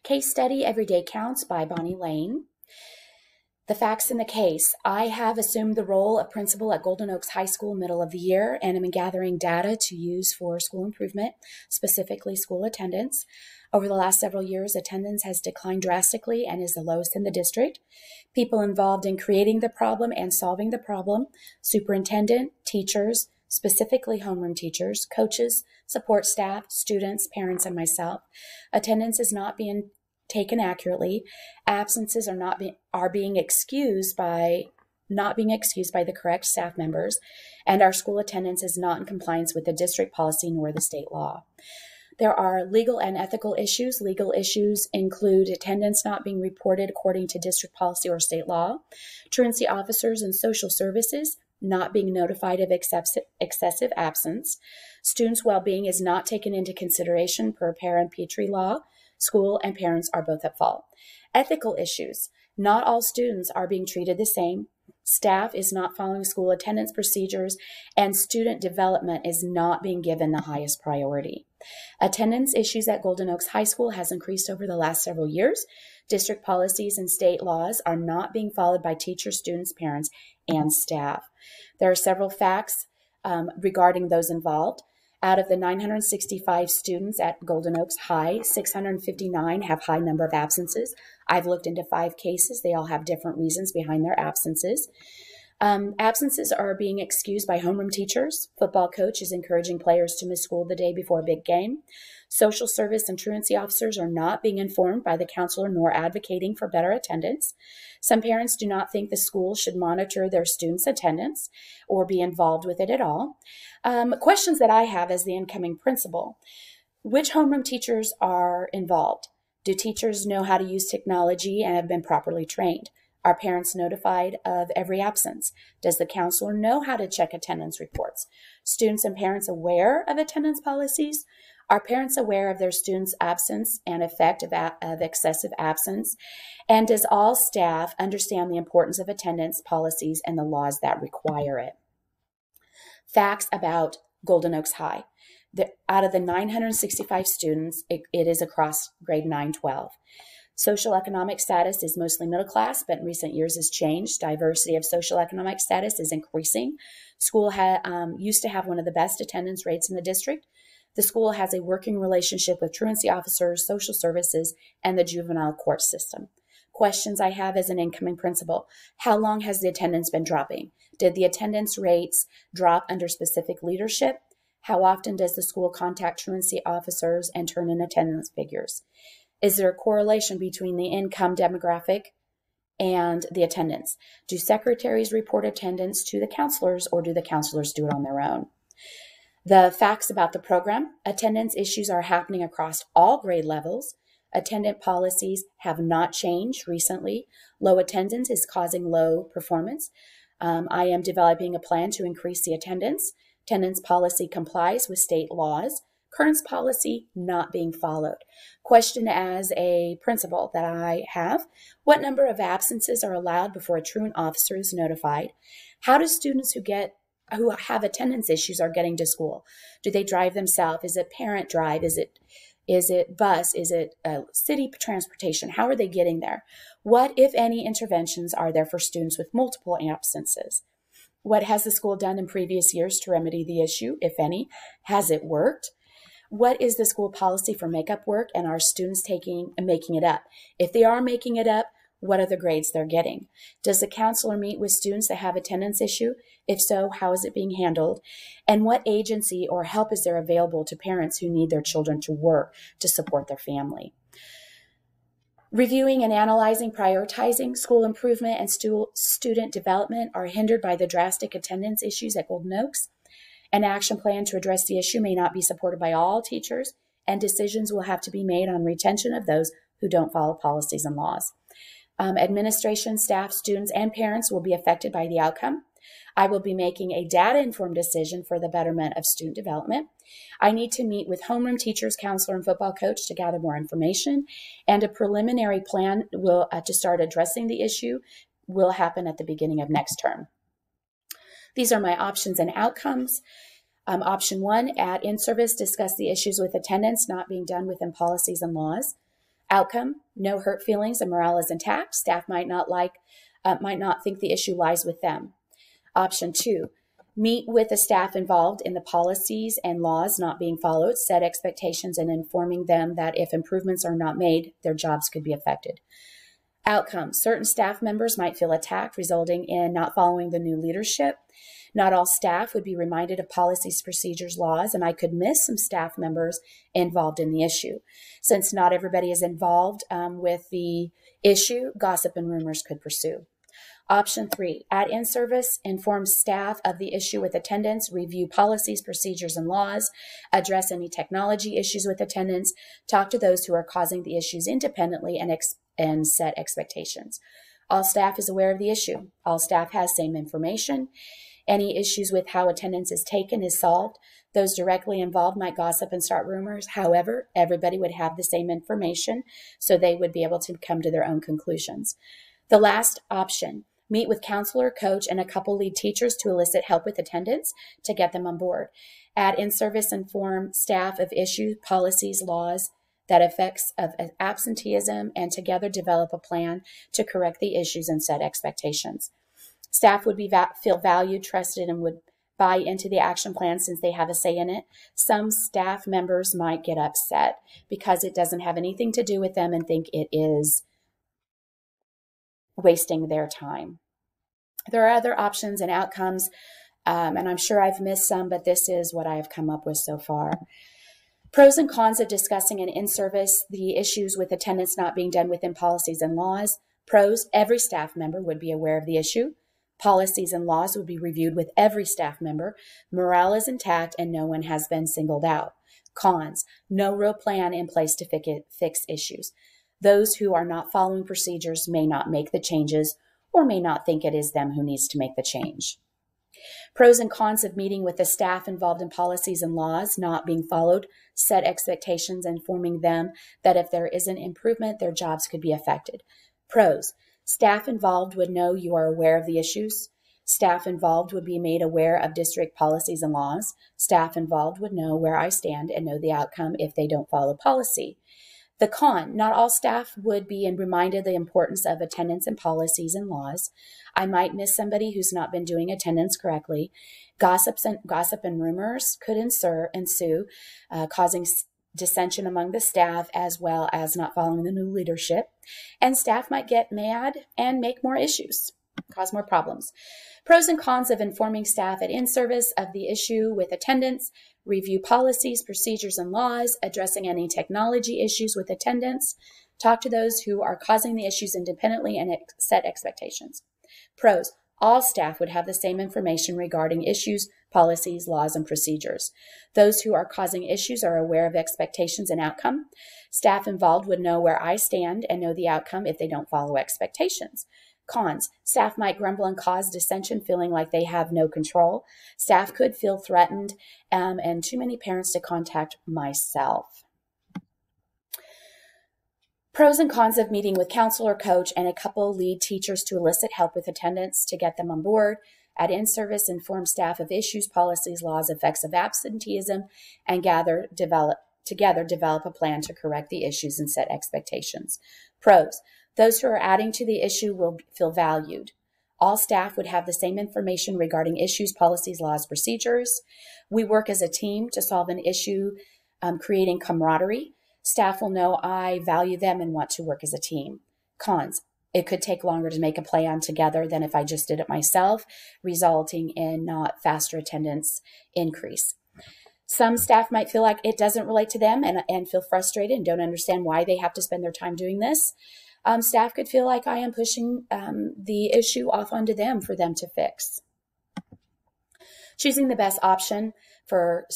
Case Study Everyday Counts by Bonnie Lane. The facts in the case. I have assumed the role of principal at Golden Oaks High School middle of the year, and am gathering data to use for school improvement, specifically school attendance. Over the last several years, attendance has declined drastically and is the lowest in the district. People involved in creating the problem and solving the problem: superintendent, teachers, specifically homeroom teachers, coaches, support staff, students, parents, and myself. Attendance is not being taken accurately. Absences are being excused by not being excused by the correct staff members, and our school attendance is not in compliance with the district policy nor the state law. There are legal and ethical issues. Legal issues include attendance not being reported according to district policy or state law, truancy officers and social services not being notified of excessive absence, students' well-being is not taken into consideration per Parent-Petrie law. School and parents are both at fault. Ethical issues. Not all students are being treated the same. Staff is not following school attendance procedures, and student development is not being given the highest priority. Attendance issues at Golden Oaks High School has increased over the last several years. District policies and state laws are not being followed by teachers, students, parents, and staff. There are several facts regarding those involved. Out of the 965 students at Golden Oaks High, 659 have high number of absences. I've looked into 5 cases. They all have different reasons behind their absences. Absences are being excused by homeroom teachers. Football coach is encouraging players to miss school the day before a big game. Social service and truancy officers are not being informed by the counselor nor advocating for better attendance. Some parents do not think the school should monitor their students' attendance or be involved with it at all. Questions that I have as the incoming principal: which homeroom teachers are involved? Do teachers know how to use technology and have been properly trained? Are parents notified of every absence? Does the counselor know how to check attendance reports? Students and parents aware of attendance policies? Are parents aware of their students' absence and effect of excessive absence? And does all staff understand the importance of attendance policies and the laws that require it? Facts about Golden Oaks High. Out of the 965 students, it is across grade 9-12. Social economic status is mostly middle class, but in recent years has changed. Diversity of social economic status is increasing. School used to have one of the best attendance rates in the district. The school has a working relationship with truancy officers, social services, and the juvenile court system. Questions I have as an incoming principal: how long has the attendance been dropping? Did the attendance rates drop under specific leadership? How often does the school contact truancy officers and turn in attendance figures? Is there a correlation between the income demographic and the attendance? Do secretaries report attendance to the counselors, or do the counselors do it on their own? The facts about the program: attendance issues are happening across all grade levels. Attendant policies have not changed recently. Low attendance is causing low performance. I am developing a plan to increase the attendance. Attendance policy complies with state laws. Current policy not being followed. Question as a principal that I have: what number of absences are allowed before a truant officer is notified? How do students who have attendance issues are getting to school? Do they drive themselves? Is it parent drive? Is it bus? Is it city transportation? How are they getting there? What, if any, interventions are there for students with multiple absences? What has the school done in previous years to remedy the issue, if any? Has it worked? What is the school policy for makeup work, and are students making it up? If they are making it up, what are the grades they're getting? Does the counselor meet with students that have attendance issue? If so, how is it being handled? And what agency or help is there available to parents who need their children to work to support their family? Reviewing and analyzing, prioritizing school improvement and student development are hindered by the drastic attendance issues at Golden Oaks. An action plan to address the issue may not be supported by all teachers, and decisions will have to be made on retention of those who don't follow policies and laws. Administration, staff, students, and parents will be affected by the outcome. I will be making a data-informed decision for the betterment of student development. I need to meet with homeroom teachers, counselor, and football coach to gather more information, and a preliminary plan to start addressing the issue will happen at the beginning of next term. These are my options and outcomes. Option 1, at in-service, discuss the issues with attendance not being done within policies and laws. Outcome, no hurt feelings and morale is intact. Staff might not think the issue lies with them. Option 2, meet with the staff involved in the policies and laws not being followed, set expectations, and informing them that if improvements are not made, their jobs could be affected. Outcome, certain staff members might feel attacked, resulting in not following the new leadership. Not all staff would be reminded of policies, procedures, laws, and I could miss some staff members involved in the issue. Since not everybody is involved with the issue, gossip and rumors could pursue. Option 3, at in-service, inform staff of the issue with attendance, review policies, procedures, and laws, address any technology issues with attendance, talk to those who are causing the issues independently, and set expectations. All staff is aware of the issue. All staff has same information. Any issues with how attendance is taken is solved. Those directly involved might gossip and start rumors. However, everybody would have the same information, so they would be able to come to their own conclusions. The last option, meet with counselor, coach, and a couple lead teachers to elicit help with attendance to get them on board. At in-service, inform staff of issues, policies, laws, that effects of absenteeism, and together develop a plan to correct the issues and set expectations. Staff would feel valued, trusted, and would buy into the action plan since they have a say in it. Some staff members might get upset because it doesn't have anything to do with them and think it is wasting their time. There are other options and outcomes, and I'm sure I've missed some, but this is what I have come up with so far. Pros and cons of discussing an in-service, the issues with attendance not being done within policies and laws. Pros, every staff member would be aware of the issue. Policies and laws would be reviewed with every staff member. Morale is intact and no one has been singled out. Cons, no real plan in place to fix issues. Those who are not following procedures may not make the changes or may not think it is them who needs to make the change. Pros and cons of meeting with the staff involved in policies and laws not being followed, set expectations, informing them that if there isn't improvement, their jobs could be affected. Pros, staff involved would know you are aware of the issues. Staff involved would be made aware of district policies and laws. Staff involved would know where I stand and know the outcome if they don't follow policy. The con, not all staff would be reminded of the importance of attendance and policies and laws. I might miss somebody who's not been doing attendance correctly. Gossip and rumors could ensue, causing dissension among the staff as well as not following the new leadership. And staff might get mad and make more issues, cause more problems. Pros and cons of informing staff at in-service of the issue with attendance, review policies, procedures, and laws, addressing any technology issues with attendance, talk to those who are causing the issues independently, and set expectations. Pros, all staff would have the same information regarding issues, policies, laws, and procedures. Those who are causing issues are aware of expectations and outcome. Staff involved would know where I stand and know the outcome if they don't follow expectations. Cons, staff might grumble and cause dissension, feeling like they have no control. Staff could feel threatened, and too many parents to contact myself. Pros and cons of meeting with counselor, coach, and a couple lead teachers to elicit help with attendance to get them on board. At in-service, inform staff of issues, policies, laws, effects of absenteeism, and together develop a plan to correct the issues and set expectations. Pros, those who are adding to the issue will feel valued. All staff would have the same information regarding issues, policies, laws, procedures. We work as a team to solve an issue, creating camaraderie. Staff will know I value them and want to work as a team. Cons, it could take longer to make a plan together than if I just did it myself, resulting in not faster attendance increase. Some staff might feel like it doesn't relate to them and feel frustrated and don't understand why they have to spend their time doing this. Staff could feel like I am pushing the issue off onto them for them to fix. Choosing the best option for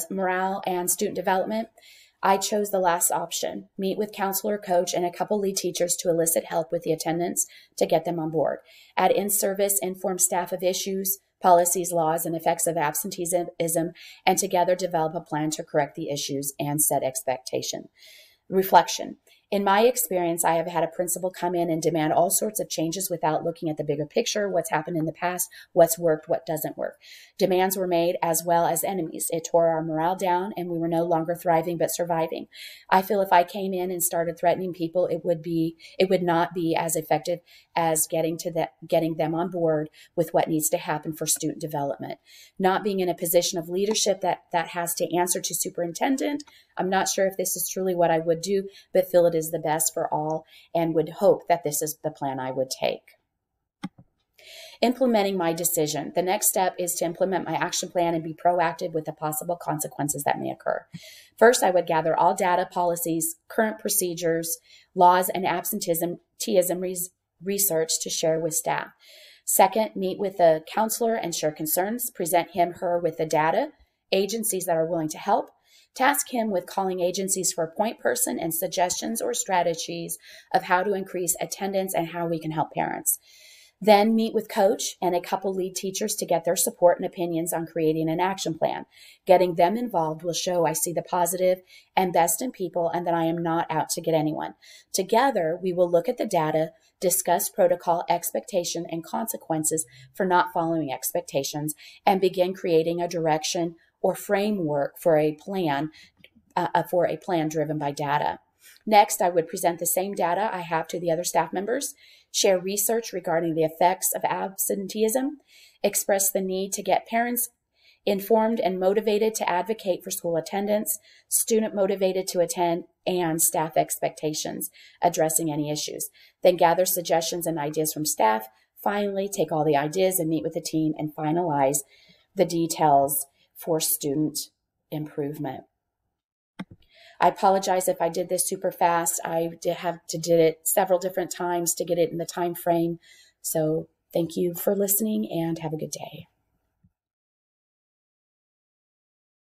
morale and student development, I chose the last option, meet with counselor, coach, and a couple lead teachers to elicit help with the attendance to get them on board. At in-service, inform staff of issues, policies, laws, and effects of absenteeism, and together develop a plan to correct the issues and set expectation. Reflection. In my experience, I have had a principal come in and demand all sorts of changes without looking at the bigger picture, what's happened in the past, what's worked, what doesn't work. Demands were made as well as enemies. It tore our morale down and we were no longer thriving but surviving. I feel if I came in and started threatening people, it would not be as effective as getting them on board with what needs to happen for student development. Not being in a position of leadership that has to answer to superintendent, I'm not sure if this is truly what I would do, but feel it is the best for all and would hope that this is the plan I would take. Implementing my decision. The next step is to implement my action plan and be proactive with the possible consequences that may occur. First, I would gather all data, policies, current procedures, laws, and absenteeism research to share with staff. Second, meet with the counselor and share concerns, present him/her with the data, agencies that are willing to help, task him with calling agencies for a point person and suggestions or strategies of how to increase attendance and how we can help parents. Then meet with coach and a couple lead teachers to get their support and opinions on creating an action plan. Getting them involved will show I see the positive and best in people and that I am not out to get anyone. Together, we will look at the data, discuss protocol, expectation, and consequences for not following expectations, and begin creating a direction or framework for a plan driven by data. Next, I would present the same data I have to the other staff members, share research regarding the effects of absenteeism, express the need to get parents informed and motivated to advocate for school attendance, student motivated to attend, and staff expectations, addressing any issues. Then gather suggestions and ideas from staff. Finally, take all the ideas and meet with the team and finalize the details for student improvement. I apologize if I did this super fast. I did it several different times to get it in the time frame. So thank you for listening and have a good day.